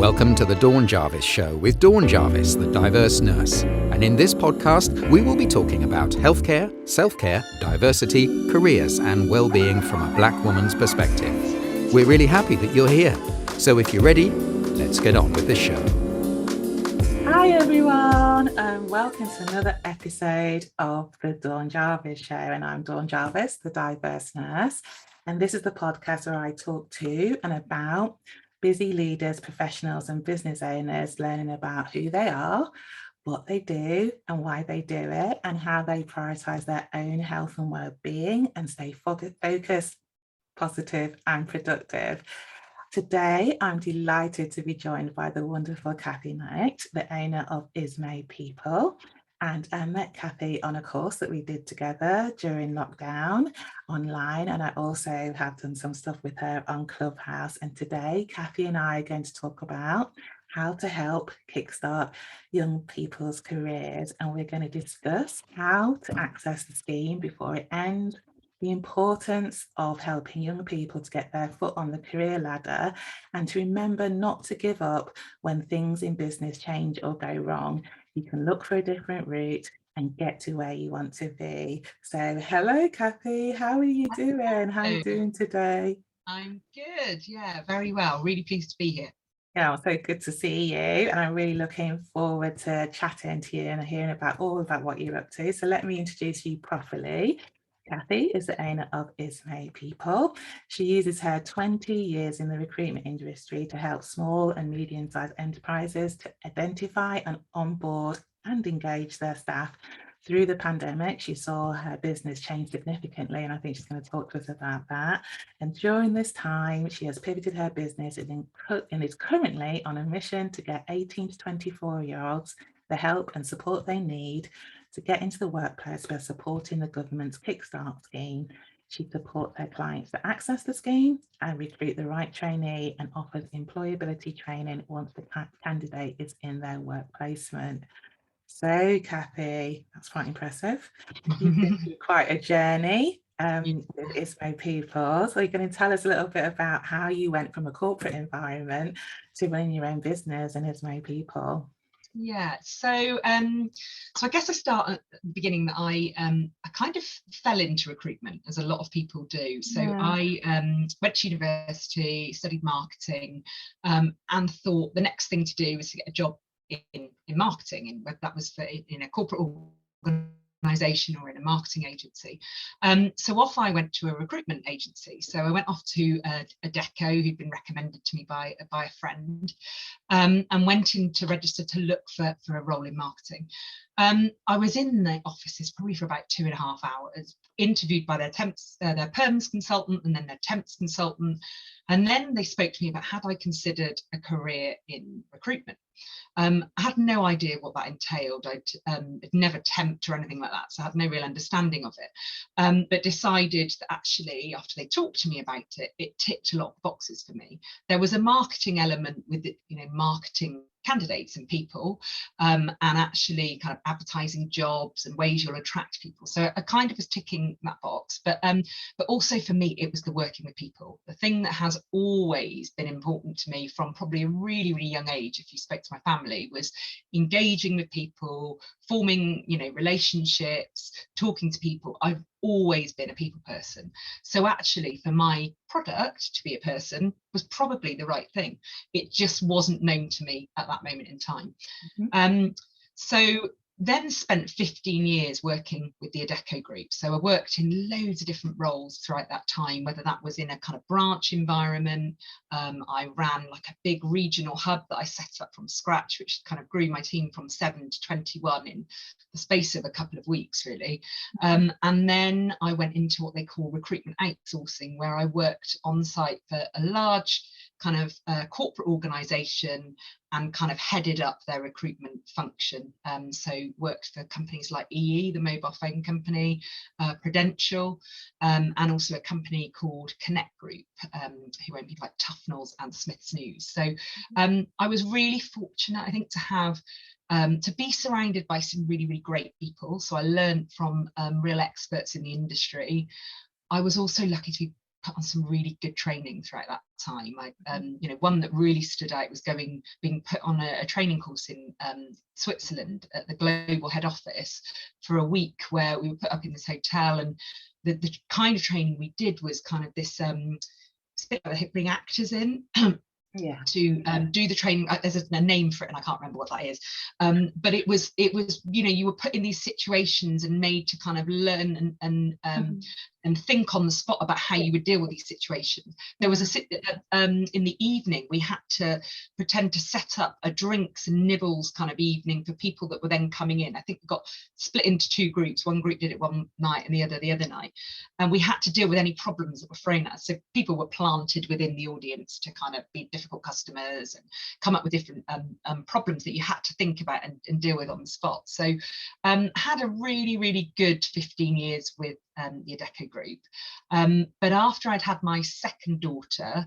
Welcome to the Dawn Jarvis Show with Dawn Jarvis, the diverse nurse. And in this podcast, we will be talking about healthcare, self-care, diversity, careers, and well-being from a black woman's perspective. We're really happy that you're here. So if you're ready, let's get on with the show. Hi everyone, and welcome to another episode of the Dawn Jarvis Show. And I'm Dawn Jarvis, the diverse nurse. And this is the podcast where I talk to and about busy leaders, professionals, and business owners, learning about who they are, what they do, and why they do it, and how they prioritize their own health and well-being and stay focused, positive, and productive. Today, I'm delighted to be joined by the wonderful Cathy Knight, the owner of Isme People. And I met Cathy on a course that we did together during lockdown online. And I also have done some stuff with her on Clubhouse. And today, Cathy and I are going to talk about how to help kickstart young people's careers. And we're going to discuss how to access the scheme before it ends, the importance of helping young people to get their foot on the career ladder, and to remember not to give up when things in business change or go wrong. You can look for a different route and get to where you want to be. So hello, Cathy, how are you doing? How are you doing today? I'm good, yeah, very well. Really pleased to be here. Yeah, so good to see you, and I'm really looking forward to chatting to you and hearing all about what you're up to. So let me introduce you properly. Cathy is the owner of Isme People. She uses her 20 years in the recruitment industry to help small and medium-sized enterprises to identify and onboard and engage their staff. Through the pandemic, she saw her business change significantly, and I think she's going to talk to us about that. And during this time, she has pivoted her business and is currently on a mission to get 18 to 24-year-olds the help and support they need to get into the workplace by supporting the government's Kickstart scheme. She supports her clients to access the scheme and recruit the right trainee, and offers employability training once the candidate is in their work placement. So, Cathy, that's quite impressive. You've been through quite a journey with Isme People. So you're going to tell us a little bit about how you went from a corporate environment to running your own business and Isme People. Yeah, so I guess I start at the beginning that I kind of fell into recruitment, as a lot of people do. So yeah. I went to university, studied marketing, and thought the next thing to do was to get a job in marketing, and whether that was in a corporate organisation or in a marketing agency. So off I went to a recruitment agency. So I went off to Adeco, who'd been recommended to me by a friend, and went in to register to look for a role in marketing. I was in the offices probably for about 2.5 hours, interviewed by their perms consultant and then their temps consultant. And then they spoke to me about had I considered a career in recruitment. I had no idea what that entailed. I'd never temped or anything like that, so I had no real understanding of it. But decided that actually, after they talked to me about it, it ticked a lot of boxes for me. There was a marketing element with it, marketing candidates and people, and actually kind of advertising jobs and ways you'll attract people. So I kind of was ticking that box, but also for me, it was the working with people. The thing that has always been important to me from probably a really, really young age, if you spoke to my family, was engaging with people, forming, relationships, talking to people. I've always been a people person. So actually for my product to be a person was probably the right thing. It just wasn't known to me at that moment in time. Mm-hmm. So then spent 15 years working with the Adeco Group. So I worked in loads of different roles throughout that time, whether that was in a kind of branch environment. I ran like a big regional hub that I set up from scratch, which kind of grew my team from 7 to 21 in the space of a couple of weeks, really. And then I went into what they call recruitment outsourcing, where I worked on site for a large kind of corporate organisation and kind of headed up their recruitment function. So worked for companies like EE, the mobile phone company, Prudential, and also a company called Connect Group, who own people like Tufnells and Smiths News. So I was really fortunate, I think, to have to be surrounded by some really, really great people. So I learned from real experts in the industry. I was also lucky to be put on some really good training throughout that time. One that really stood out was being put on a training course in Switzerland at the global head office for a week, where we were put up in this hotel, and the kind of training we did was kind of this bring actors in to do the training. There's a name for it and I can't remember what that is, but it was you were put in these situations and made to kind of learn and think on the spot about how you would deal with these situations. There was in the evening we had to pretend to set up a drinks and nibbles kind of evening for people that were then coming in. I think we got split into two groups. One group did it one night and the other night, and we had to deal with any problems that were thrown at us. So people were planted within the audience to kind of be difficult customers and come up with different problems that you had to think about and deal with on the spot. So had a really, really good 15 years with the Adeco Group. But after I'd had my second daughter,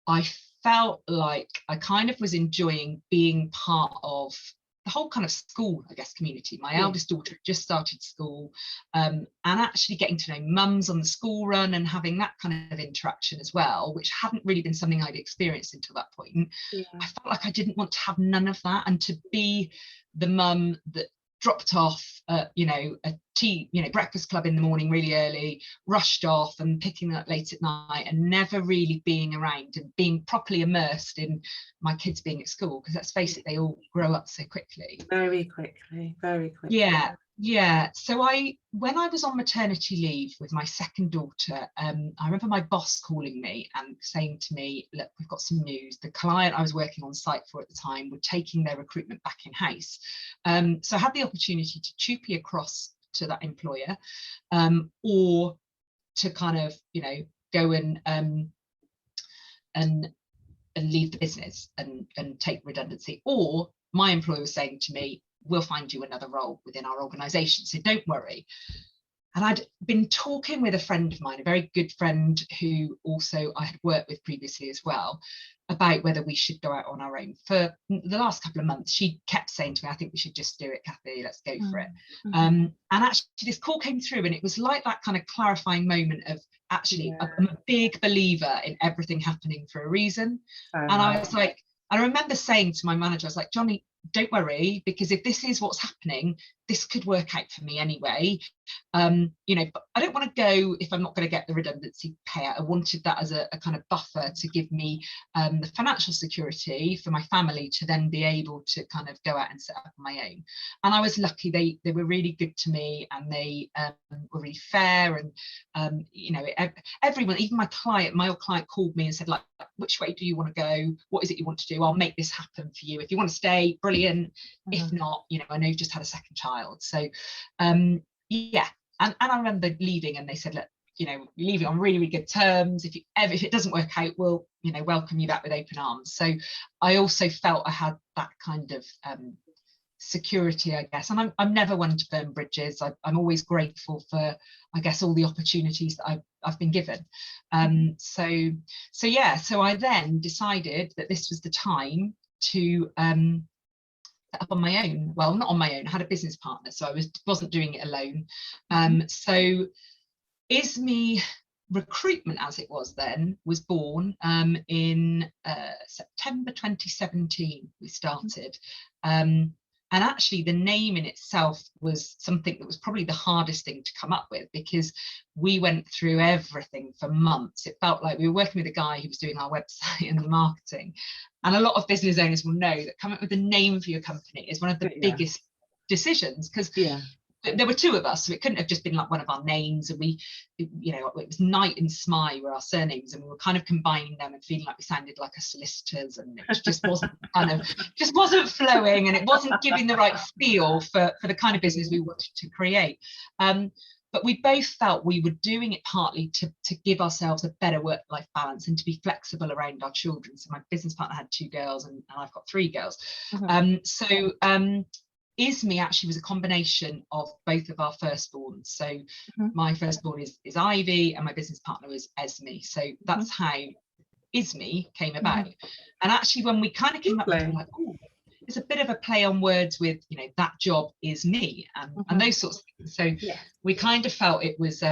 I felt like I kind of was enjoying being part of the whole kind of school, I guess, community. My eldest daughter just started school, and actually getting to know mums on the school run and having that kind of interaction as well, which hadn't really been something I'd experienced until that point. I felt like I didn't want to have none of that, and to be the mum that dropped off a breakfast club in the morning really early, rushed off and picking them up late at night, and never really being around and being properly immersed in my kids being at school, because let's face it, they all grow up so quickly. Very quickly. So when I was on maternity leave with my second daughter, I remember my boss calling me and saying to me, look, we've got some news. The client I was working on site for at the time were taking their recruitment back in house. So I had the opportunity to choopy across to that employer, or to kind of go and leave the business and take redundancy. Or my employer was saying to me, we'll find you another role within our organisation, so don't worry. And I'd been talking with a friend of mine, a very good friend who also I had worked with previously as well, about whether we should go out on our own. For the last couple of months, she kept saying to me, I think we should just do it, Cathy, let's go for it. And actually this call came through, and it was like that kind of clarifying moment of, actually, I'm a big believer in everything happening for a reason. And I was like, I remember saying to my manager, I was like, Johnny, don't worry, because if this is what's happening, this could work out for me anyway. But I don't want to go if I'm not going to get the redundancy payout. I wanted that as a kind of buffer to give me the financial security for my family to then be able to kind of go out and set up on my own. And I was lucky, they were really good to me, and they were really fair, and everyone, even my old client called me and said, like, which way do you want to go? What is it you want to do? I'll make this happen for you. If you want to stay, brilliant. If not, I know you've just had a second child. So and I remember leaving, and they said, look, you're leaving on really, really good terms. If it doesn't work out, we'll welcome you back with open arms. So I also felt I had that kind of security, I guess. And I'm never one to burn bridges. I'm always grateful for, I guess, all the opportunities that I've been given. So I then decided that this was the time to up on my own. Well, not on my own, I had a business partner, so I wasn't doing it alone. So Isme Recruitment, as it was then, was born in September 2017. We started, and actually the name in itself was something that was probably the hardest thing to come up with, because we went through everything for months. It felt like we were working with a guy who was doing our website and the marketing. And a lot of business owners will know that coming up with a name for your company is one of the biggest decisions, because there were two of us, so it couldn't have just been like one of our names. And it was Knight and Smye were our surnames, and we were kind of combining them and feeling like we sounded like a solicitors, and it just wasn't just wasn't flowing, and it wasn't giving the right feel for the kind of business we wanted to create. But we both felt we were doing it partly to give ourselves a better work-life balance and to be flexible around our children. So my business partner had 2 girls, and I've got 3 girls. Isme actually was a combination of both of our firstborns. So my firstborn is Ivy, and my business partner was Esme. So that's how Isme came about. And actually, when we kind of came up with it, like, oh, it's a bit of a play on words with, that job is me, and those sorts of things. So we kind of felt it was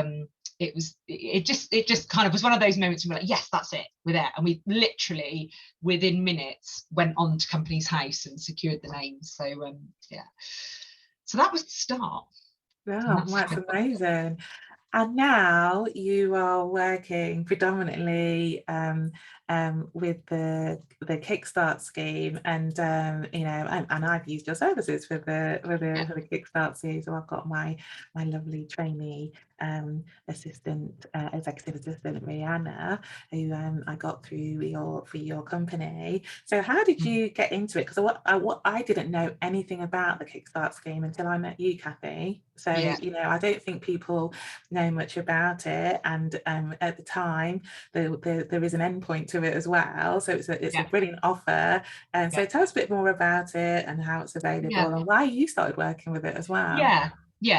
it just kind of was one of those moments where we're like, yes, that's it, we're there. And we literally within minutes went on to Companies House and secured the names. So yeah, so that was the start. Wow, that's amazing. And now you are working predominantly with the Kickstart scheme, and you know, and I've used your services for the Kickstart scheme. So I've got my lovely trainee assistant, executive assistant, Rihanna, who I got through for your company. So how did you get into it? Because I didn't know anything about the Kickstart scheme until I met you, Cathy. So you know, I don't think people know much about it, and at the time there is an endpoint to it as well, so it's a brilliant offer. And so tell us a bit more about it and how it's available and why you started working with it as well.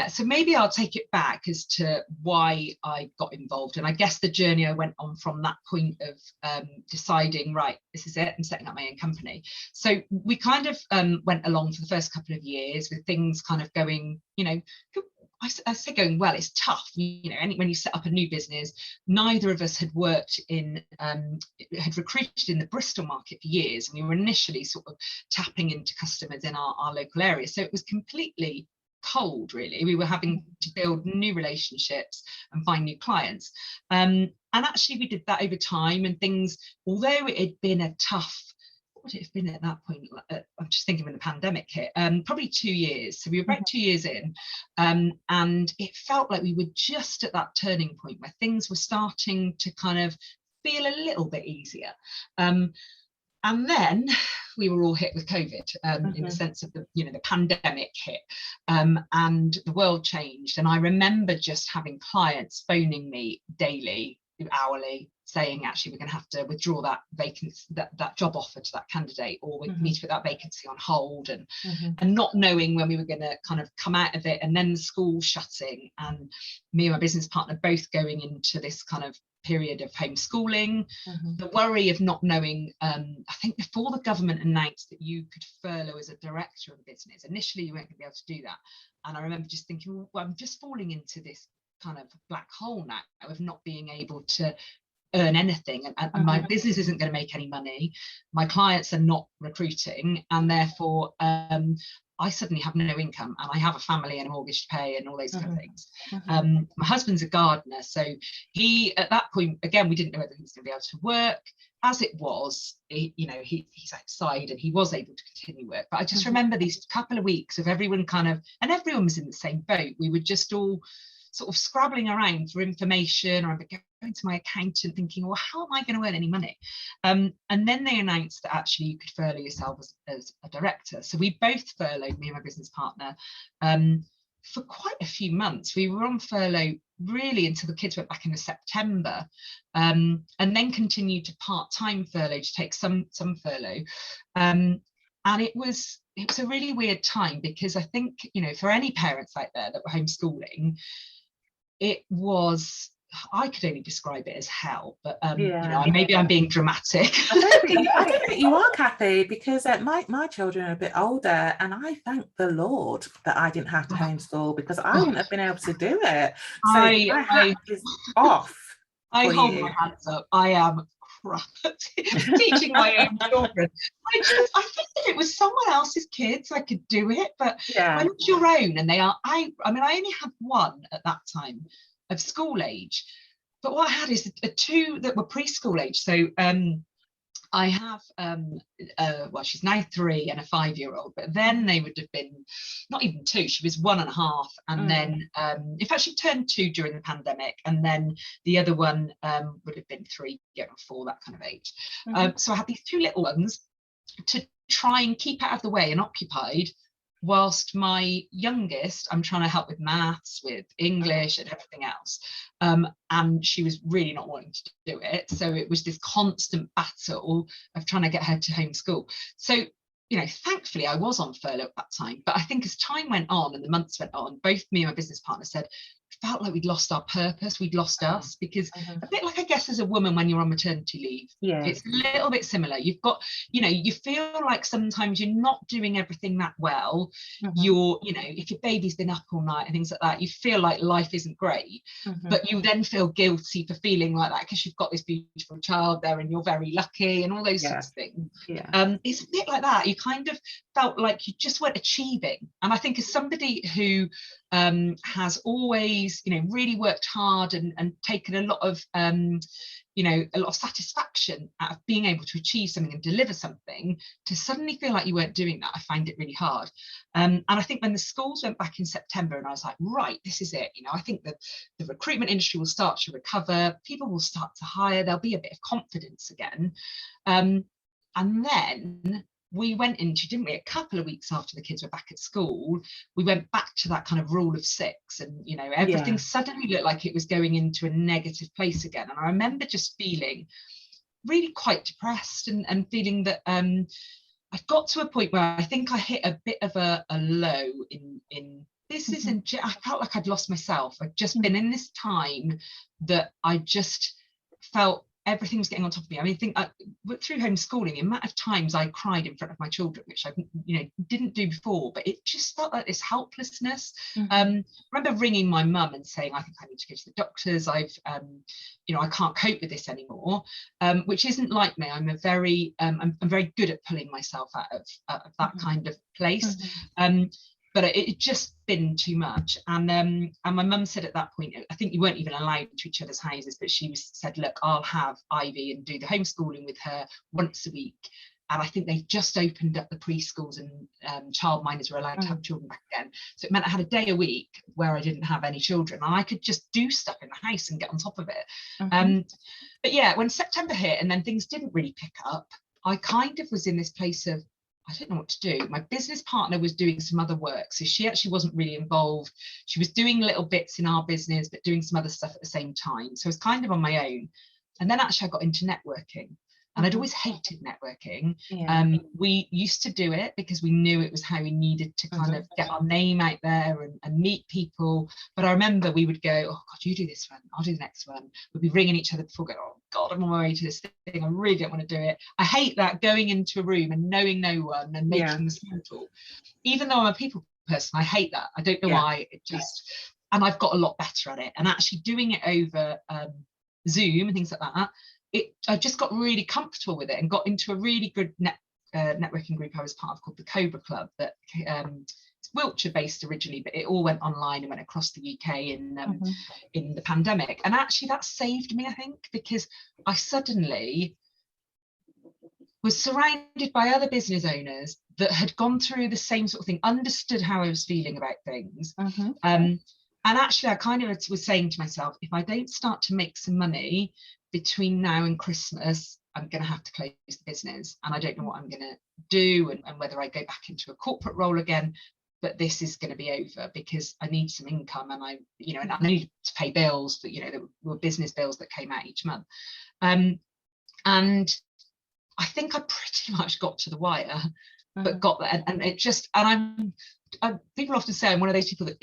So maybe I'll take it back as to why I got involved, and I guess the journey I went on from that point of deciding, right, this is it, I'm setting up my own company. So we kind of went along for the first couple of years with things kind of going, you know, I say going well. It's tough, you know, when you set up a new business. Neither of us had worked in, had recruited in the Bristol market for years, and we were initially sort of tapping into customers in our local area. So it was completely cold, really. We were having to build new relationships and find new clients. And actually we did that over time, and things, although it had been a tough, what would it have been at that point? I'm just thinking when the pandemic hit, probably 2 years. So we were about 2 years in, and it felt like we were just at that turning point where things were starting to kind of feel a little bit easier. And then we were all hit with COVID, in the sense of the pandemic hit, and the world changed. And I remember just having clients phoning me daily, hourly, saying, actually, we're going to have to withdraw that vacancy, that job offer to that candidate, or we need to put that vacancy on hold, and not knowing when we were going to kind of come out of it. And then the school shutting, and me and my business partner both going into this kind of period of homeschooling, the worry of not knowing. I think before the government announced that you could furlough as a director of a business, initially you weren't going to be able to do that. And I remember just thinking, well, I'm just falling into this kind of black hole now of not being able to earn anything, and my business isn't going to make any money, my clients are not recruiting, and therefore I suddenly have no income, and I have a family and a mortgage to pay and all those kind of things. My husband's a gardener, so he, at that point, again, we didn't know whether he was going to be able to work. As it was, he's outside and he was able to continue work. But I just remember these couple of weeks of everyone and everyone was in the same boat. We were just all sort of scrabbling around for information, or going to my accountant thinking, well, how am I going to earn any money? And then they announced that actually you could furlough yourself as a director. So we both furloughed, me and my business partner, for quite a few months. We were on furlough really until the kids went back in September, and then continued to part-time furlough to take some furlough. And it was a really weird time, because I think, for any parents out there that were homeschooling, it was, I could only describe it as hell, but maybe I'm being dramatic. I don't think you are, Cathy, because my children are a bit older, and I thank the Lord that I didn't have to homeschool, because I wouldn't have been able to do it. So my hat is off. I hold my hands up. I am crap at teaching my own children. I think if it was someone else's kids, I could do it, but when it's your own and they are, I only had one at that time of school age, but what I had is two that were preschool age. So I have she's now 3 and a 5-year-old, but then they would have been not even 2. She was 1.5, and then in fact she turned 2 during the pandemic, and then the other one would have been 3, getting 4, that kind of age. So I had these 2 little ones to try and keep out of the way and occupied, whilst my youngest, I'm trying to help with maths, with English and everything else. And she was really not wanting to do it. So it was this constant battle of trying to get her to homeschool. So, thankfully I was on furlough at that time. But I think as time went on and the months went on, both me and my business partner said, felt like we'd lost our purpose, we'd lost us, because Mm-hmm. a bit like, I guess, as a woman when you're on maternity leave, Yeah. it's a little bit similar. You've got, you know, you feel like sometimes you're not doing everything that well. Mm-hmm. You're, you know, if your baby's been up all night and things like that, you feel like life isn't great. Mm-hmm. But you then feel guilty for feeling like that because you've got this beautiful child there and you're very lucky and all those sorts of things. Yeah. It's a bit like that. You kind of felt like you just weren't achieving. And I think as somebody who has always, you know, really worked hard and taken a lot of you know, a lot of satisfaction out of being able to achieve something and deliver something, to suddenly feel like you weren't doing that, I find it really hard. And I think when the schools went back in September and I was like, right, this is it, you know, I think that the recruitment industry will start to recover, people will start to hire, there'll be a bit of confidence again. And then we went into, didn't we, a couple of weeks after the kids were back at school, we went back to that kind of rule of 6, and, you know, everything suddenly looked like it was going into a negative place again. And I remember just feeling really quite depressed and feeling that I got to a point where I think I hit a bit of a low in business, and I felt like I'd lost myself. I'd just been in this time that I just felt everything was getting on top of me. I mean, I think through homeschooling, the amount of times I cried in front of my children, which I, you know, didn't do before, but it just felt like this helplessness. I remember ringing my mum and saying, I think I need to go to the doctors. I've, you know, I can't cope with this anymore, which isn't like me. I'm very good at pulling myself out of that kind of place. But it just been too much. And my mum said at that point, I think you weren't even allowed to each other's houses, but she said, look, I'll have Ivy and do the homeschooling with her once a week. And I think they just opened up the preschools, and childminders were allowed to have children back again. So it meant I had a day a week where I didn't have any children, and I could just do stuff in the house and get on top of it. But yeah, when September hit and then things didn't really pick up, I kind of was in this place of, I didn't know what to do. My business partner was doing some other work, so she actually wasn't really involved. She was doing little bits in our business, but doing some other stuff at the same time. So I was kind of on my own. And then actually I got into networking. And I'd always hated networking. We used to do it because we knew it was how we needed to kind of get our name out there and meet people. But I remember we would go, oh God, you do this one, I'll do the next one. We'd be ringing each other before, going, oh God, I'm on my way to this thing, I really don't want to do it. I hate that, going into a room and knowing no one and making the small talk. Even though I'm a people person, I hate that. I don't know why, it just, and I've got a lot better at it. And actually doing it over Zoom and things like that, I just got really comfortable with it and got into a really good networking group I was part of called the Cobra Club, that it's Wiltshire based originally, but it all went online and went across the UK in the pandemic. And actually that saved me, I think, because I suddenly was surrounded by other business owners that had gone through the same sort of thing, understood how I was feeling about things. And actually I kind of was saying to myself, if I don't start to make some money between now and Christmas, I'm going to have to close the business, and I don't know what I'm going to do, and whether I go back into a corporate role again, but this is going to be over because I need some income, and I need to pay bills, but, you know, there were business bills that came out each month. And I think I pretty much got to the wire, but got there, and it just, and people often say I'm one of those people that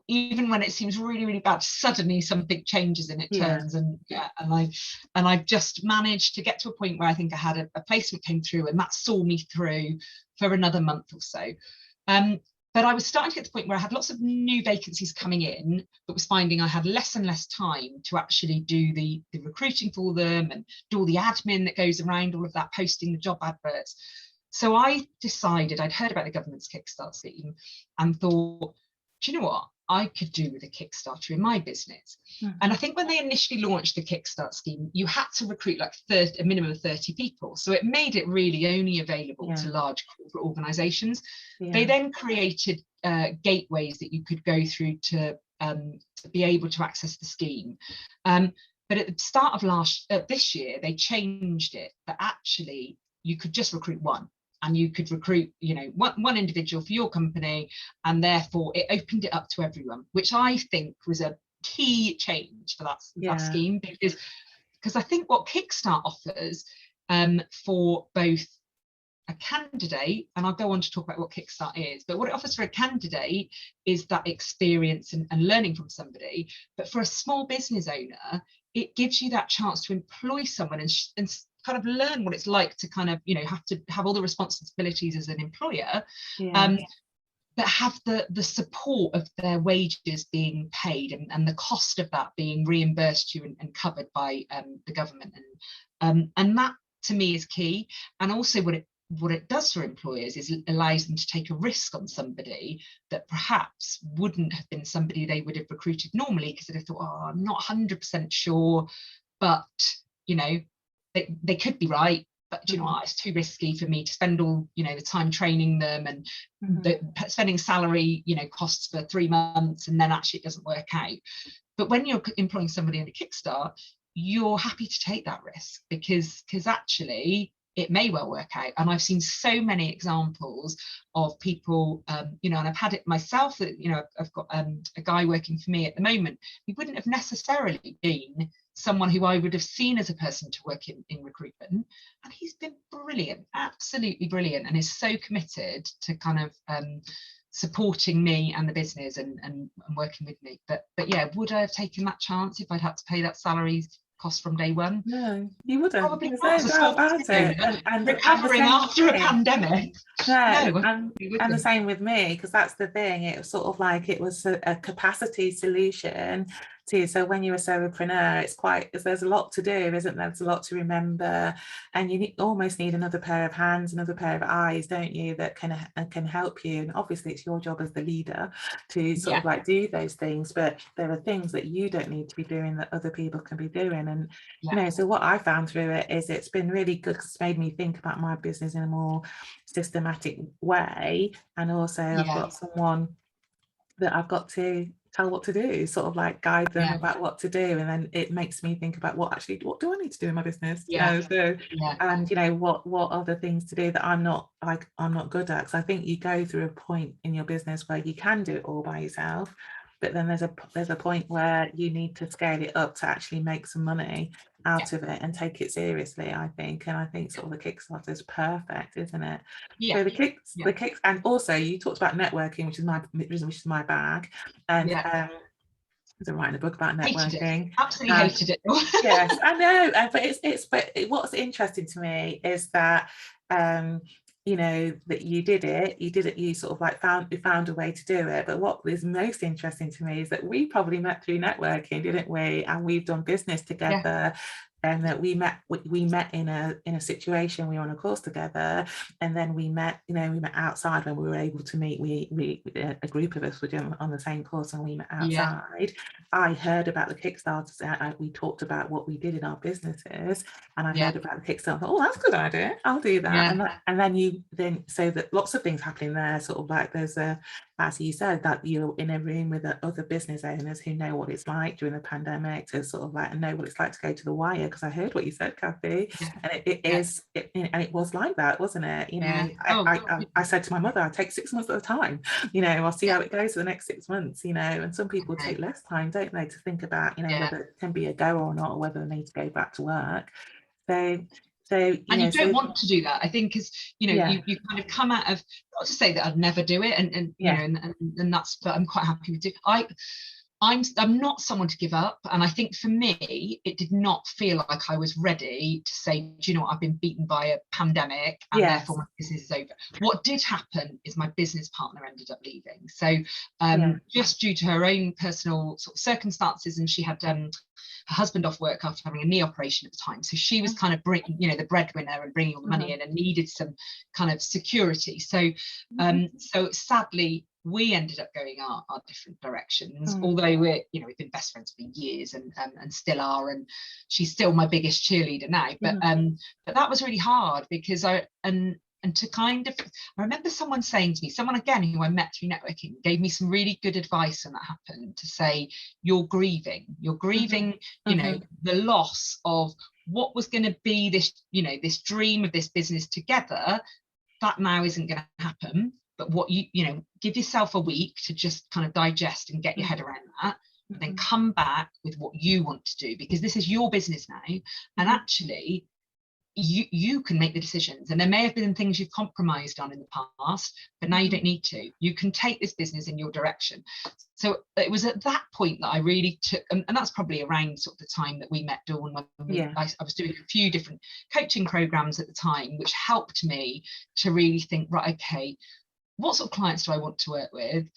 even when it seems really, really bad, suddenly something changes and it turns. And I've just managed to get to a point where I think I had a placement came through, and that saw me through for another month or so. But I was starting to get to the point where I had lots of new vacancies coming in, but was finding I had less and less time to actually do the recruiting for them and do all the admin that goes around all of that, posting the job adverts. So I decided, I'd heard about the government's Kickstart scheme and thought, do you know what? I could do with a Kickstarter in my business. And I think when they initially launched the Kickstart scheme, you had to recruit like a minimum of 30 people. So it made it really only available to large corporate organisations. They then created gateways that you could go through to be able to access the scheme. But at the start of this year, they changed it, that actually you could just recruit one. And you could recruit, you know, one individual for your company, and therefore it opened it up to everyone, which I think was a key change for that scheme, because I think what Kickstart offers for both a candidate, and I'll go on to talk about what Kickstart is, but what it offers for a candidate is that experience and learning from somebody. But for a small business owner, it gives you that chance to employ someone and kind of learn what it's like to kind of, you know, have to have all the responsibilities as an employer, but have the support of their wages being paid and the cost of that being reimbursed to you and covered by the government. And that to me is key. And also what it does for employers is it allows them to take a risk on somebody that perhaps wouldn't have been somebody they would have recruited normally, because they'd have thought, oh, I'm not 100% sure, but, you know, they could be right, but you know what, it's too risky for me to spend all, you know, the time training them and spending salary, you know, costs for 3 months, and then actually it doesn't work out. But when you're employing somebody in a Kickstart, you're happy to take that risk because actually it may well work out. And I've seen so many examples of people, you know, and I've had it myself that, you know, I've got a guy working for me at the moment. He wouldn't have necessarily been someone who I would have seen as a person to work in recruitment, and he's been brilliant, absolutely brilliant, and is so committed to kind of supporting me and the business and working with me. But yeah, would I have taken that chance if I'd had to pay that salary cost from day one? No, you wouldn't. Probably There's not. no doubt about it. And recovering after a pandemic. No, and the same with me, because that's the thing. It was sort of like it was a capacity solution too. So when you're a solopreneur, there's a lot to do, isn't there? There's a lot to remember, and you almost need another pair of hands, another pair of eyes, don't you, that can help you. And obviously it's your job as the leader to sort of like do those things, but there are things that you don't need to be doing that other people can be doing. And you know, so what I found through it is it's been really good because it's made me think about my business in a more systematic way, and also I've got someone that I've got to tell what to do, sort of like guide them about what to do, and then it makes me think about what do I need to do in my business, and you know, what are the things to do that I'm not good at, because I think you go through a point in your business where you can do it all by yourself, but then there's a point where you need to scale it up to actually make some money out of it and take it seriously, I think. And I think sort of the Kickstarter is perfect, isn't it? So the kicks, and also you talked about networking, which is my bag, and I'm writing a book about networking. Absolutely hated it. Yes, I know, but what's interesting to me is that you know, that you sort of like found a way to do it. But what is most interesting to me is that we probably met through networking, didn't we? And we've done business together. And that we met in a situation, we were on a course together, and then we met outside when we were able to meet. We a group of us were doing on the same course, and we met outside. I heard about the Kickstarters. We talked about what we did in our businesses, and I heard about the Kickstarter. Oh, that's a good idea. I'll do that. And then so that lots of things happening there. Sort of like there's as you said, that you're in a room with other business owners who know what it's like during the pandemic to sort of like know what it's like to go to the wire. Because I heard what you said, Cathy, and it was like that, wasn't it? You know, I said to my mother, I take 6 months at a time. You know, I'll see how it goes for the next 6 months. You know, and some people take less time, don't they, to think about, you know, whether it can be a go or not, or whether they need to go back to work. So you don't want to do that, I think, because you know, you kind of come out of, not to say that I'd never do it, and you know, and that's, but I'm quite happy with it. I'm not someone to give up, and I think for me it did not feel like I was ready to say, do you know what, I've been beaten by a pandemic and therefore my business is over. What did happen is my business partner ended up leaving, so just due to her own personal sort of circumstances, and she had her husband off work after having a knee operation at the time, so she was kind of bringing, you know, the breadwinner and bringing all the money in, and needed some kind of security. So so sadly we ended up going our different directions, although we've been best friends for years and still are, and she's still my biggest cheerleader now, but that was really hard because and to kind of, I remember someone saying to me, someone again who I met through networking, gave me some really good advice when that happened, to say, you're grieving, you know, the loss of what was going to be this, you know, this dream of this business together, that now isn't going to happen. But what you know, give yourself a week to just kind of digest and get your head around that, and then come back with what you want to do, because this is your business now. And actually, you can make the decisions, and there may have been things you've compromised on in the past, but now you don't need to. You can take this business in your direction. So it was at that point that I really took, and that's probably around sort of the time that we met Dawn, when I was doing a few different coaching programs at the time, which helped me to really think, right, okay, what sort of clients do I want to work with?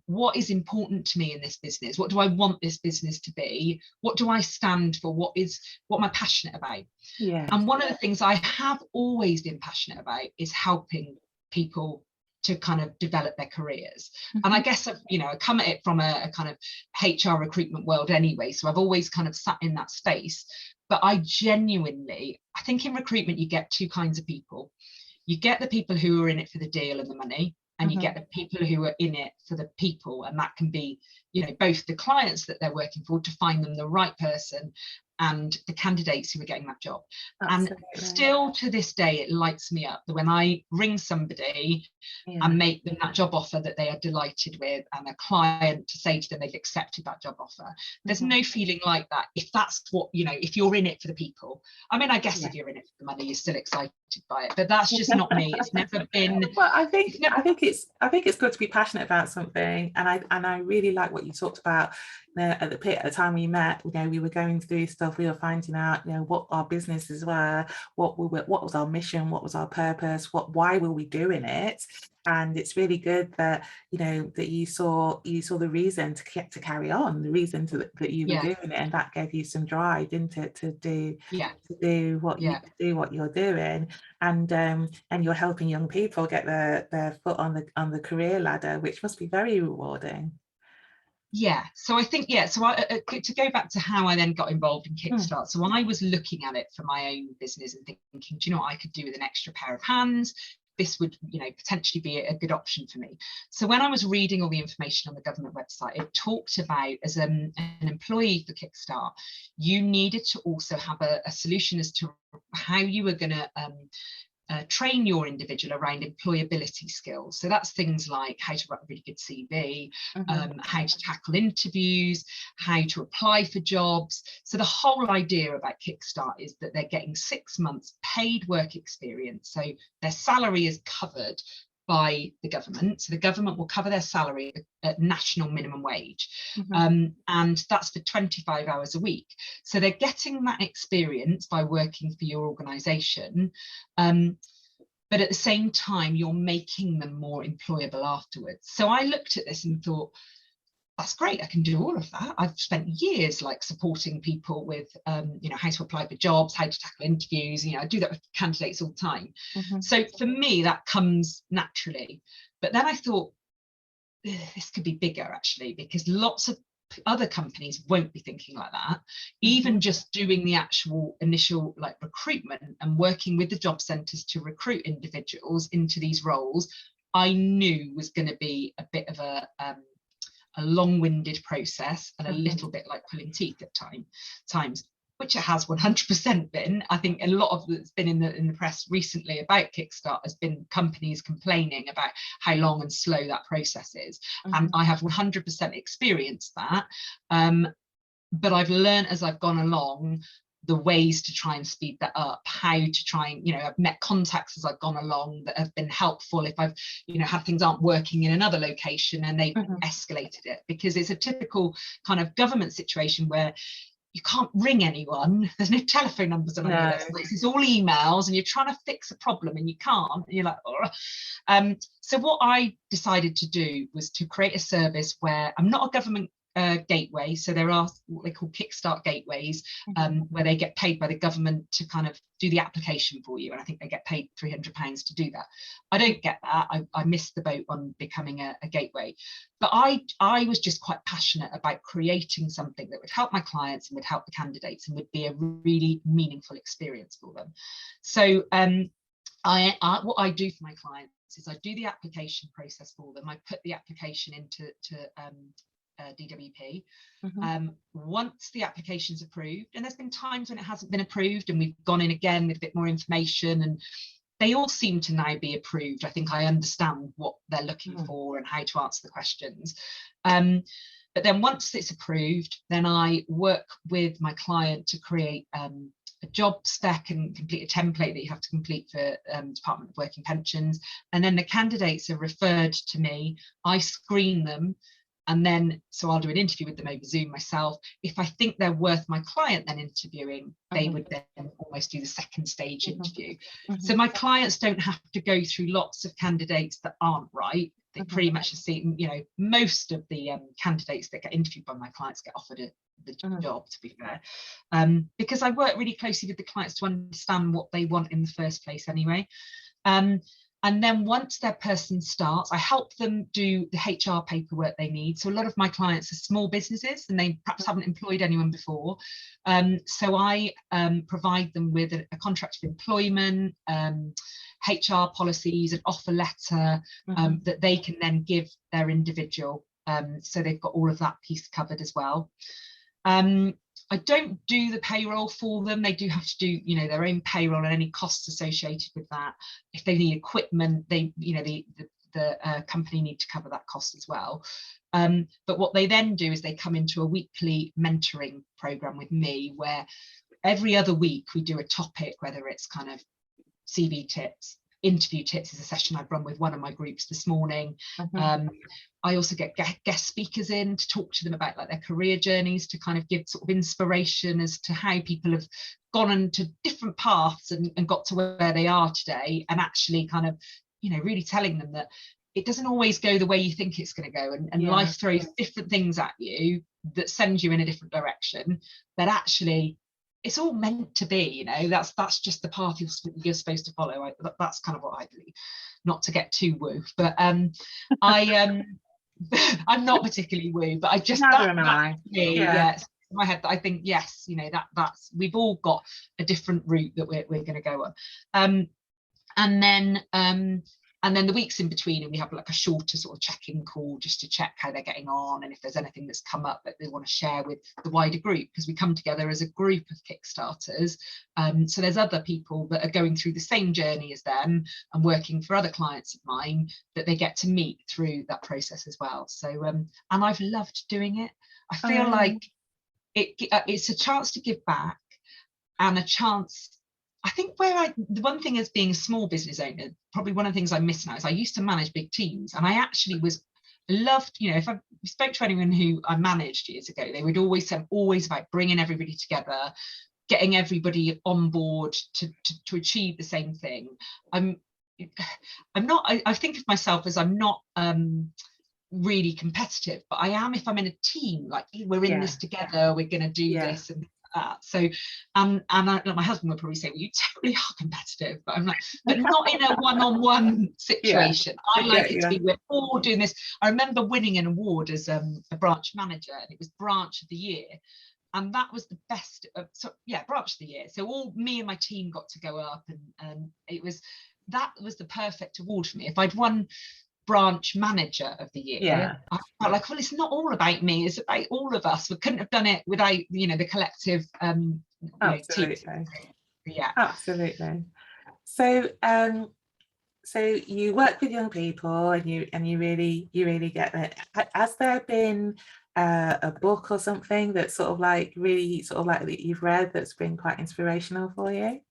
What is important to me in this business? What do I want this business to be? What do I stand for? What am I passionate about? Yeah. And one of the things I have always been passionate about is helping people to kind of develop their careers. And I guess, I come at it from a kind of HR recruitment world anyway. So I've always kind of sat in that space. But I think in recruitment, you get two kinds of people. You get the people who are in it for the deal and the money, and you get the people who are in it for the people. And that can be, both the clients that they're working for to find them the right person, and the candidates who are getting that job. Absolutely. And still to this day, it lights me up that when I ring somebody and make them that job offer that they are delighted with, and a client to say to them they've accepted that job offer, there's no feeling like that if that's what, if you're in it for the people. I mean, I guess if you're in it for the money, you're still excited by it, but that's just not me. It's never been. Well, I think it's good to be passionate about something, and I really like what you talked about. At the time we met, we were going through stuff. We were finding out, what our businesses were, what was our mission, what was our purpose, why were we doing it. And it's really good that that you saw the reason to carry on, the reason that you were doing it, and that gave you some drive, didn't it, to do what you're doing, and you're helping young people get their foot on the career ladder, which must be very rewarding. So I think, so to go back to how I then got involved in Kickstart. So I was looking at it for my own business and thinking, do you know what I could do with an extra pair of hands? This would, potentially be a good option for me. So when I was reading all the information on the government website, it talked about, as an employee for Kickstart, you needed to also have a solution as to how you were going to train your individual around employability skills. So that's things like how to write a really good CV, how to tackle interviews, how to apply for jobs. So the whole idea about Kickstart is that they're getting 6 months paid work experience. So their salary is covered by the government. So the government will cover their salary at national minimum wage. And that's for 25 hours a week. So they're getting that experience by working for your organisation. But at the same time, you're making them more employable afterwards. So I looked at this and thought, that's great, I can do all of that. I've spent years supporting people with, how to apply for jobs, how to tackle interviews. I do that with candidates all the time. So for me, that comes naturally. But then I thought, this could be bigger actually, because lots of other companies won't be thinking like that. Even just doing the actual initial recruitment and working with the job centres to recruit individuals into these roles, I knew was going to be a bit of a long-winded process, and a little bit like pulling teeth at times, which it has 100% been. I think a lot of that's been in the press recently about Kickstart has been companies complaining about how long and slow that process is. And I have 100% experienced that. But I've learned as I've gone along the ways to try and speed that up, how to try and, I've met contacts as I've gone along that have been helpful if I've, had things aren't working in another location, and they've escalated it, because it's a typical kind of government situation where you can't ring anyone. There's no telephone numbers on any list. It's all emails, and you're trying to fix a problem and you can't. And you're like, oh. So what I decided to do was to create a service where I'm not a government gateway. So there are what they call Kickstart gateways, where they get paid by the government to kind of do the application for you. And I think they get paid £300 to do that. I don't get that. I missed the boat on becoming a gateway. But I was just quite passionate about creating something that would help my clients and would help the candidates and would be a really meaningful experience for them. So what I do for my clients is I do the application process for them. I put the application into DWP. Once the application's approved, and there's been times when it hasn't been approved and we've gone in again with a bit more information, and they all seem to now be approved. I think I understand what they're looking for and how to answer the questions. But then once it's approved, then I work with my client to create a job spec and complete a template that you have to complete for Department of Work and Pensions, and then the candidates are referred to me. I screen them, and then so I'll do an interview with them over Zoom myself. If I think they're worth my client then interviewing, they would then almost do the second stage interview. So my clients don't have to go through lots of candidates that aren't right. They pretty much see, you know, most of the candidates that get interviewed by my clients get offered the job, to be fair, because I work really closely with the clients to understand what they want in the first place anyway. And then once their person starts, I help them do the HR paperwork they need. So a lot of my clients are small businesses and they perhaps haven't employed anyone before. So I provide them with a contract of employment, HR policies, an offer letter that they can then give their individual. So they've got all of that piece covered as well. I don't do the payroll for them. They do have to do, you know, their own payroll and any costs associated with that. If they need equipment, they, you know, the company need to cover that cost as well. But what they then do is they come into a weekly mentoring program with me, where every other week we do a topic, whether it's kind of CV tips, interview tips is a session I've run with one of my groups this morning. I also get guest speakers in to talk to them about like their career journeys, to kind of give sort of inspiration as to how people have gone into different paths and got to where they are today, and actually kind of, you know, really telling them that it doesn't always go the way you think it's going to go, and life throws different things at you that send you in a different direction, but actually it's all meant to be, you know, that's just the path you're supposed to follow. That's kind of what I believe, not to get too woo, but I'm not particularly woo, but I just yes, in my head, I think yes, you know, that's we've all got a different route that we're going to go on, and then the weeks in between, and we have like a shorter sort of check-in call just to check how they're getting on, and if there's anything that's come up that they want to share with the wider group, because we come together as a group of Kickstarters. So there's other people that are going through the same journey as them and working for other clients of mine that they get to meet through that process as well. So and I've loved doing it. I feel like it's a chance to give back, and a chance. I think the one thing as being a small business owner, probably one of the things I miss now is I used to manage big teams, and I actually loved, you know, if I spoke to anyone who I managed years ago, they would always say always about bringing everybody together, getting everybody on board to achieve the same thing. I'm not, I think of myself as I'm not really competitive, but I am if I'm in a team, like we're in this together, we're going to do this and so and my husband would probably say, well, you totally are competitive, but I'm like, but not in a one-on-one situation. I like it to be, we're all doing this. I remember winning an award as a branch manager, and it was branch of the year, and that was the best branch of the year. So all me and my team got to go up, and that was the perfect award for me. If I'd won branch manager of the year, I felt like, well, it's not all about me, it's about all of us. We couldn't have done it without, you know, the collective absolutely team. Absolutely. So so you work with young people, and you really get it. Has there been a book or something that's sort of like really sort of like that you've read that's been quite inspirational for you?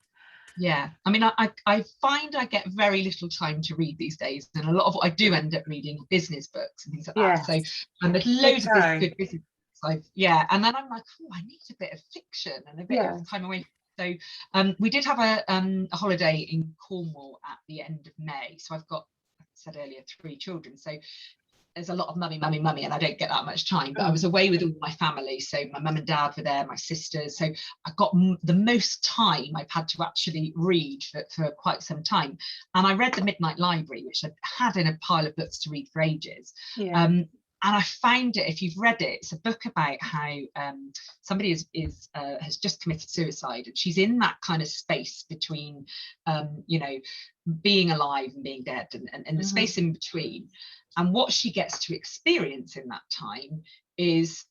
Yeah, I mean, I find I get very little time to read these days, and a lot of what I do end up reading business books and things like that. So, and there's loads of good business books. And then I'm like, oh, I need a bit of fiction and a bit of time away. So, we did have a holiday in Cornwall at the end of May. So I've got, like I said earlier, 3 children. So there's a lot of mummy, and I don't get that much time, but I was away with all my family. So my mum and dad were there, my sisters. So I got the most time I've had to actually read for quite some time. And I read The Midnight Library, which I had in a pile of books to read for ages. And I found it, if you've read it, it's a book about how somebody has just committed suicide, and she's in that kind of space between, you know, being alive and being dead, and the space in between. And what she gets to experience in that time is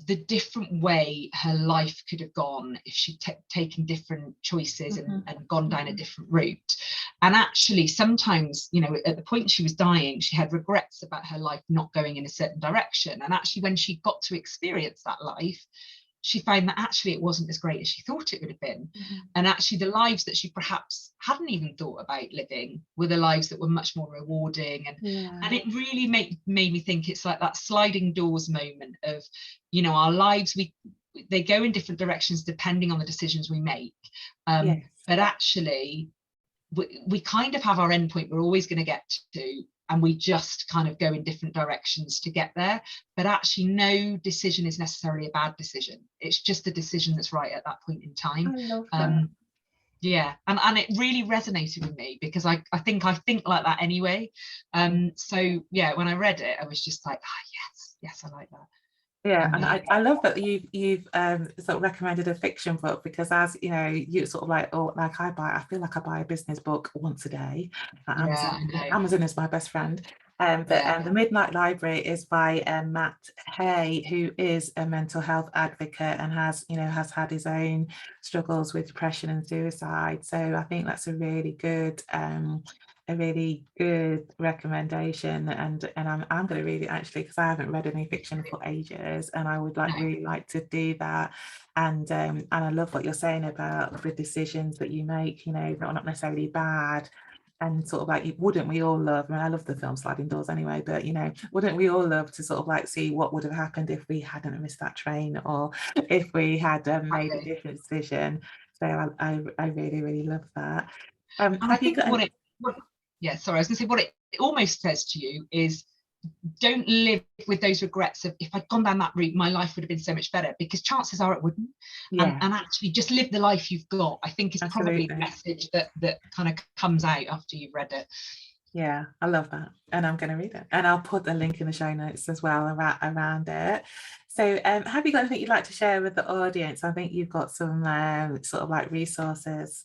the different way her life could have gone if she'd taken different choices and gone down a different route. And actually, sometimes, you know, at the point she was dying, she had regrets about her life not going in a certain direction. And actually, when she got to experience that life, she found that actually it wasn't as great as she thought it would have been. Mm-hmm. And actually the lives that she perhaps hadn't even thought about living were the lives that were much more rewarding. And it really made me think it's like that sliding doors moment of, you know, our lives, they go in different directions depending on the decisions we make. But actually we kind of have our endpoint we're always going to get to, and we just kind of go in different directions to get there. But actually no decision is necessarily a bad decision. It's just the decision that's right at that point in time. I love that. Yeah, and it really resonated with me because I think like that anyway. So yeah, when I read it, I was just like, yes, I like that. Yeah, and I love that you've sort of recommended a fiction book, because as you know, you sort of like, oh, like I feel like I buy a business book once a day at Amazon. Amazon is my best friend. But The Midnight Library is by Matt Hay, who is a mental health advocate and has had his own struggles with depression and suicide. So I think that's a really good recommendation, and I'm going to read it actually, because I haven't read any fiction for ages, and I would really like to do that. And I love what you're saying about the decisions that you make, you know, not necessarily bad. And sort of like, wouldn't we all love, I mean, I love the film Sliding Doors anyway, but you know, wouldn't we all love to sort of like see what would have happened if we hadn't missed that train, or if we had made a different decision. So I really love that. And I think I was going to say, what it almost says to you is, don't live with those regrets of, if I'd gone down that route, my life would have been so much better, because chances are it wouldn't. And actually just live the life you've got, I think, is probably the message that kind of comes out after you've read it. Yeah, I love that, and I'm going to read it, and I'll put a link in the show notes as well around it. So have you got anything you'd like to share with the audience? I think you've got some sort of like resources.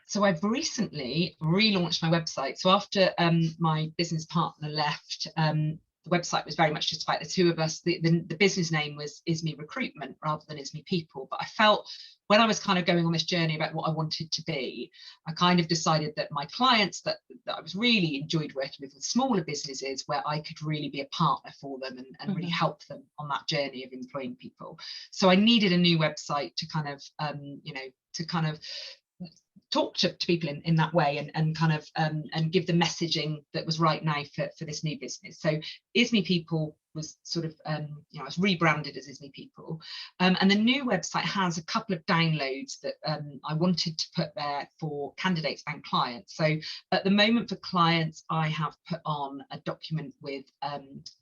So I've recently relaunched my website. So after my business partner left, the website was very much just about the two of us. The business name was Isme Recruitment rather than Isme People. But I felt when I was kind of going on this journey about what I wanted to be, I kind of decided that my clients that I was really enjoyed working with smaller businesses, where I could really be a partner for them and really help them on that journey of employing people. So I needed a new website to kind of, to kind of talk to people in that way, and kind of and give the messaging that was right now for this new business. So Isme People was sort of I was rebranded as Isme People, and the new website has a couple of downloads that I wanted to put there for candidates and clients. So at the moment for clients, I have put on a document with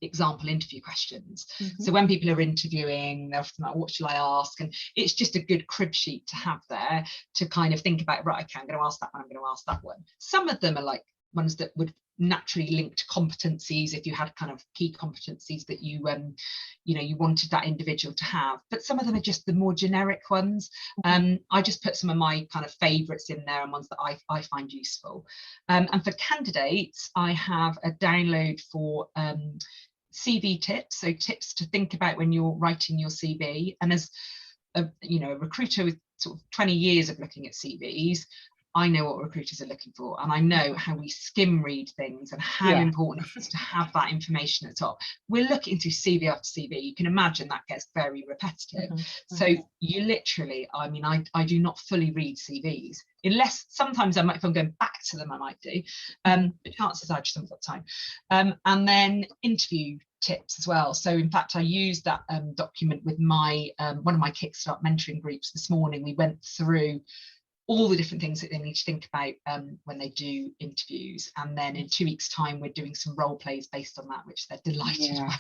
example interview questions. So when people are interviewing, they're often like, what shall I ask? And it's just a good crib sheet to have there to kind of think about, right, okay, I'm going to ask that one, I'm going to ask that one. Some of them are like ones that would naturally link to competencies, if you had kind of key competencies that you wanted that individual to have, but some of them are just the more generic ones. I just put some of my kind of favorites in there, and ones that I find useful. And for candidates, I have a download for CV tips, so tips to think about when you're writing your CV. And as a recruiter with sort of 20 years of looking at CVs, I know what recruiters are looking for, and I know how we skim read things and how important it is to have that information at the top. We're looking through CV after CV. You can imagine that gets very repetitive. So you literally, I mean, I do not fully read CVs, unless sometimes I might, if I'm going back to them, I might do, but chances are I just haven't got time. And then interview tips as well. So in fact, I used that document with my one of my Kickstart mentoring groups this morning. We went through all the different things that they need to think about when they do interviews, and then in 2 weeks' time we're doing some role plays based on that, which they're delighted by.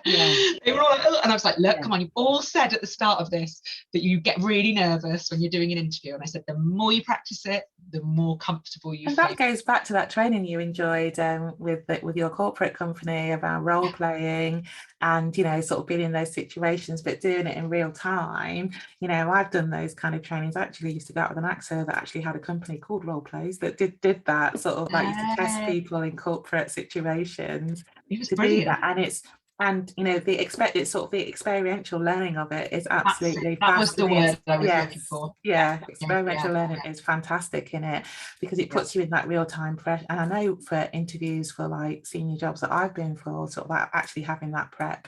They were all like, oh, and I was like, look, come on, you've all said at the start of this that you get really nervous when you're doing an interview, and I said the more you practice it, the more comfortable you feel. That goes back to that training you enjoyed with your corporate company around role playing, and sort of being in those situations but doing it in real time. I've done those kind of trainings. I actually used to go out with an actor that actually had a company called Role Plays that did that, sort of like used to test people in corporate situations. It was to brilliant. do that, and And the experiential learning of it is absolutely That was the word I was looking yes, for. yeah, experiential learning is fantastic in it, because it puts you in that real-time prep. And I know for interviews for like senior jobs that I've been for, sort of like actually having that prep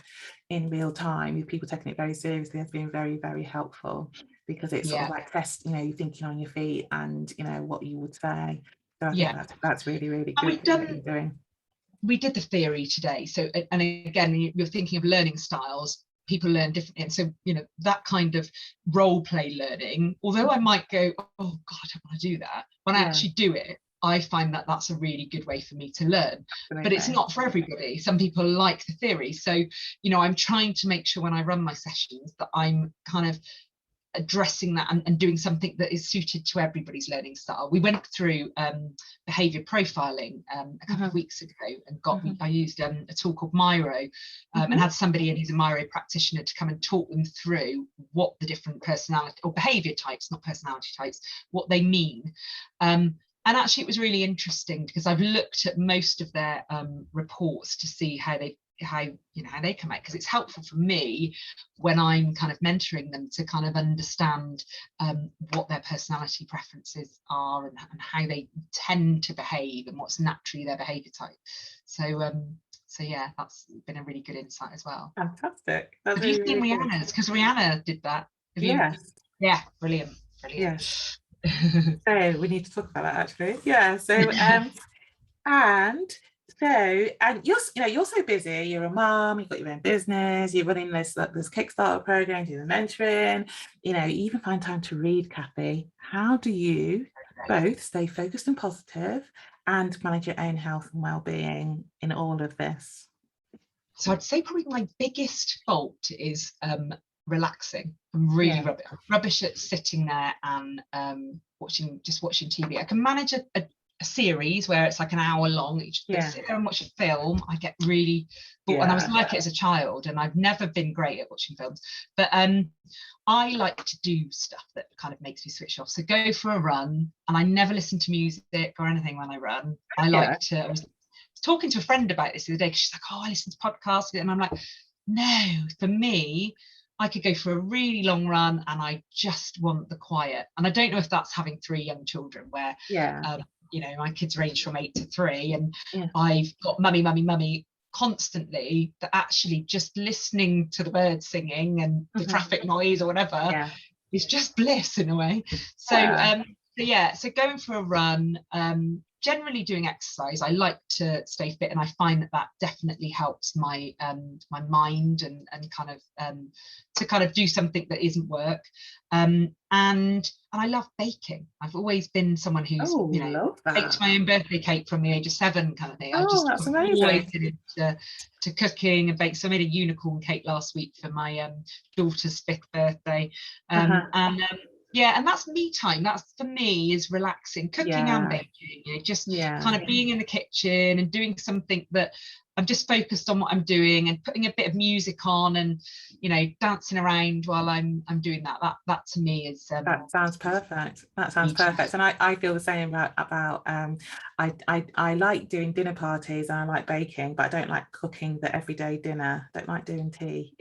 in real time with people taking it very seriously has been very, very helpful, because it's sort of like you're thinking on your feet and what you would say. So I think that's really, really good what you're doing. We did the theory today. So, and again, you're thinking of learning styles, people learn differently. And so, that kind of role play learning, although I might go, oh God, I don't want to do that, when I actually do it, I find that that's a really good way for me to learn. Absolutely. But it's not for everybody. Some people like the theory. So, I'm trying to make sure when I run my sessions that I'm kind of addressing that and doing something that is suited to everybody's learning style. We went through behavior profiling a couple of weeks ago, and I used a tool called Miro, and had somebody in who's a Miro practitioner to come and talk them through what the different personality or behavior types, not personality types, what they mean. And actually it was really interesting, because I've looked at most of their reports to see how they come out, because it's helpful for me when I'm kind of mentoring them to kind of understand what their personality preferences are and how they tend to behave and what's naturally their behavior type. So yeah, that's been a really good insight as well. Fantastic. Have you seen Rihanna's? Because Rihanna did that. Yeah, brilliant. Yes. So we need to talk about that actually. Yeah. So and you're so busy. You're a mom. You've got your own business. You're running this Kickstarter program. You're the mentoring. You even find time to read, Cathy. How do you both stay focused and positive and manage your own health and well-being in all of this? So I'd say probably my biggest fault is relaxing. I'm really rubbish at sitting there and watching TV. I can manage a series where it's like an hour long. Sit there and watch a film. I get really bored, and I was like it as a child, and I've never been great at watching films. But I like to do stuff that kind of makes me switch off. So go for a run, and I never listen to music or anything when I run. I was talking to a friend about this the other day, because she's like, oh, I listen to podcasts, and I'm like, no, for me, I could go for a really long run and I just want the quiet. And I don't know if that's having 3 young children where my kids range from 8 to 3, and I've got mummy constantly, that actually just listening to the birds singing and the traffic noise or whatever is just bliss in a way. So going for a run, generally doing exercise. I like to stay fit, and I find that definitely helps my my mind and kind of to kind of do something that isn't work. And I love baking. I've always been someone who's baked my own birthday cake from the age of 7 kind of thing. That's amazing. Always been into cooking and bake. So I made a unicorn cake last week for my daughter's 5th birthday. And that's me time. That's for me is relaxing, cooking and baking, kind of being in the kitchen and doing something that I'm just focused on what I'm doing, and putting a bit of music on and dancing around while I'm doing that. That to me is that sounds perfect. That sounds perfect. And I feel the same about I like doing dinner parties and I like baking, but I don't like cooking the everyday dinner. I don't like doing tea.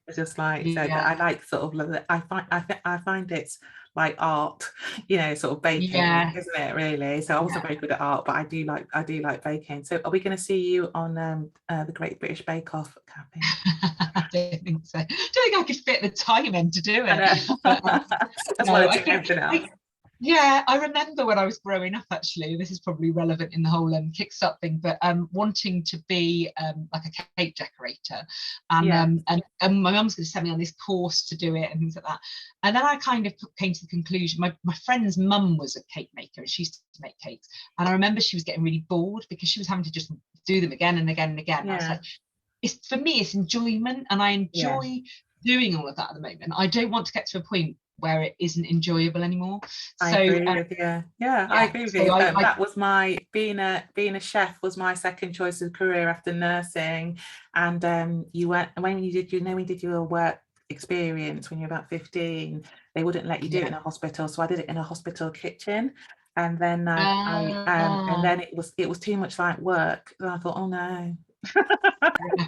It's just like I like sort of I find it's like art, sort of baking, isn't it really? So I wasn't very good at art, but I do like baking. So are we going to see you on the Great British Bake Off, Cathy? I don't think so. I don't think I could fit the time in to do it. I remember when I was growing up, actually, this is probably relevant in the whole Kickstart thing, but wanting to be like a cake decorator, and my mum's going to send me on this course to do it and things like that. And then I kind of came to the conclusion, my friend's mum was a cake maker and she used to make cakes, and I remember she was getting really bored because she was having to just do them again and again and again. I was like, for me it's enjoyment, and I enjoy doing all of that at the moment. I don't want to get to a point where it isn't enjoyable anymore. I agree with you. I agree with you. That was my being a chef was my second choice of career after nursing. And you went when you did your work experience when you're about 15, they wouldn't let you do it in a hospital, so I did it in a hospital kitchen. And then and then it was too much like work, and I thought, oh no,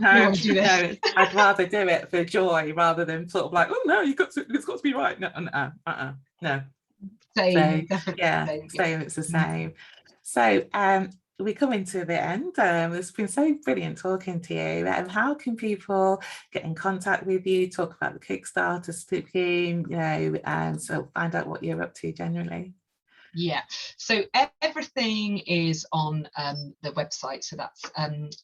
No, do this. no, I'd rather do it for joy rather than sort of like, oh no, it's got to be right. No, no. Same, So definitely. yeah, same. It's the same. So we come into the end. It's been so brilliant talking to you. How can people get in contact with you, talk about the Kickstarter scheme, and so find out what you're up to generally? Yeah, so everything is on the website, so that's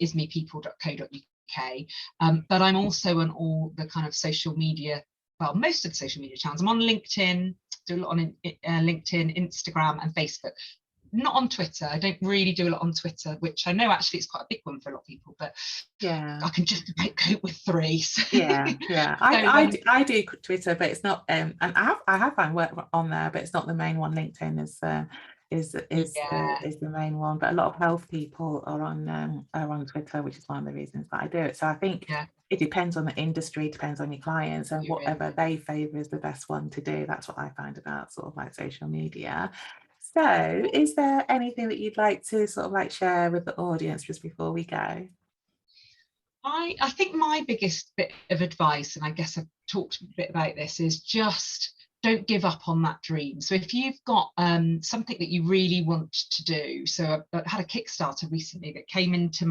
ismepeople.co.uk, but I'm also on all the kind of social media, well, most of the social media channels. I'm on LinkedIn, do a lot on LinkedIn, Instagram and Facebook. Not on Twitter. I don't really do a lot on Twitter, which I know actually it's quite a big one for a lot of people, but yeah, I can just about cope with 3. So. Yeah. I do Twitter, but it's not. And I have found work on there, but it's not the main one. LinkedIn is the main one. But a lot of health people are on Twitter, which is one of the reasons that I do it. So I think it depends on the industry, depends on your clients, and whatever they favour is the best one to do. That's what I find about sort of like social media. So is there anything that you'd like to sort of like share with the audience just before we go? I think my biggest bit of advice, and I guess I've talked a bit about this, is just don't give up on that dream. So if you've got something that you really want to do, so I had a Kickstarter recently that came onto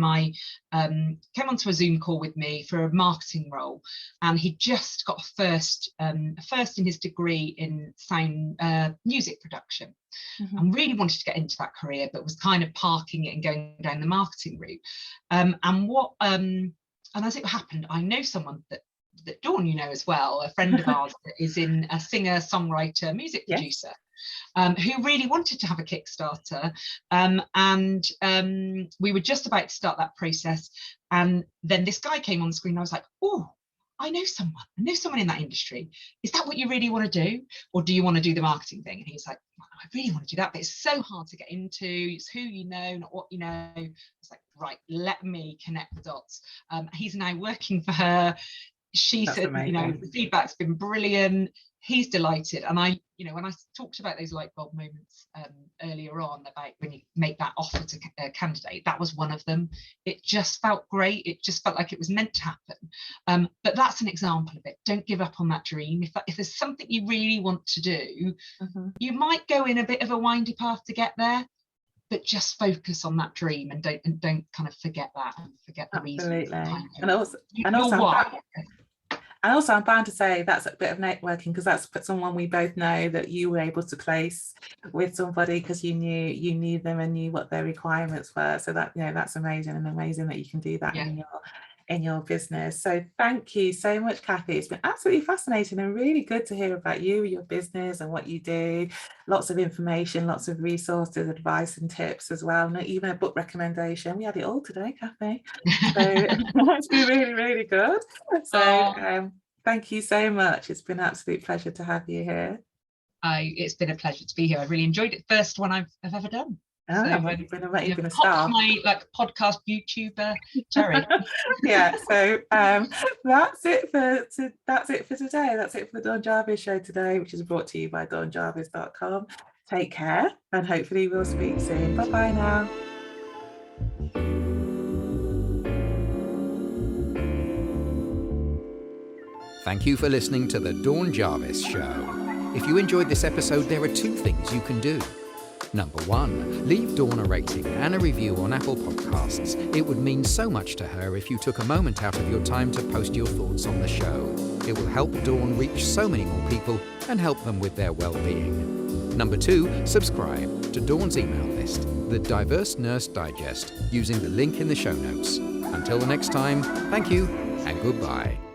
a Zoom call with me for a marketing role, and he just got a first in his degree in sound music production, and really wanted to get into that career, but was kind of parking it and going down the marketing route. And as it happened, I know someone that Dawn, as well, a friend of ours that is a singer, songwriter, music producer, who really wanted to have a Kickstarter. And we were just about to start that process. And then this guy came on the screen. I was like, oh, I know someone in that industry. Is that what you really want to do? Or do you want to do the marketing thing? And he's like, I really want to do that, but it's so hard to get into. It's who you know, not what you know. It's like, right, let me connect the dots. He's now working for her. She That's said, amazing. The feedback's been brilliant. He's delighted. And when I talked about those light bulb moments earlier on about when you make that offer to a candidate, that was one of them. It just felt great. It just felt like it was meant to happen. But that's an example of it. Don't give up on that dream. If there's something you really want to do, you might go in a bit of a windy path to get there, but just focus on that dream and don't kind of forget that and forget the reasons. And also, I'm bound to say that's a bit of networking, because that's someone we both know that you were able to place with somebody because you knew them and knew what their requirements were. So that that's amazing, and amazing that you can do that in your business. So thank you so much, Cathy. It's been absolutely fascinating and really good to hear about you, your business and what you do. Lots of information, lots of resources, advice and tips as well. Not even a book recommendation. We had it all today, Cathy. So it's been really, really good. So thank you so much. It's been an absolute pleasure to have you here. It's been a pleasure to be here. I really enjoyed it. First one I've ever done. Oh, so, you've been a star. My podcast YouTuber, Terry. Yeah. So that's it for today. That's it for the Dawn Jarvis Show today, which is brought to you by dawnjarvis.com. Take care, and hopefully we'll speak soon. Bye bye now. Thank you for listening to the Dawn Jarvis Show. If you enjoyed this episode, there are 2 things you can do. Number 1, leave Dawn a rating and a review on Apple Podcasts. It would mean so much to her if you took a moment out of your time to post your thoughts on the show. It will help Dawn reach so many more people and help them with their well-being. Number 2, subscribe to Dawn's email list, the Diverse Nurse Digest, using the link in the show notes. Until the next time, thank you and goodbye.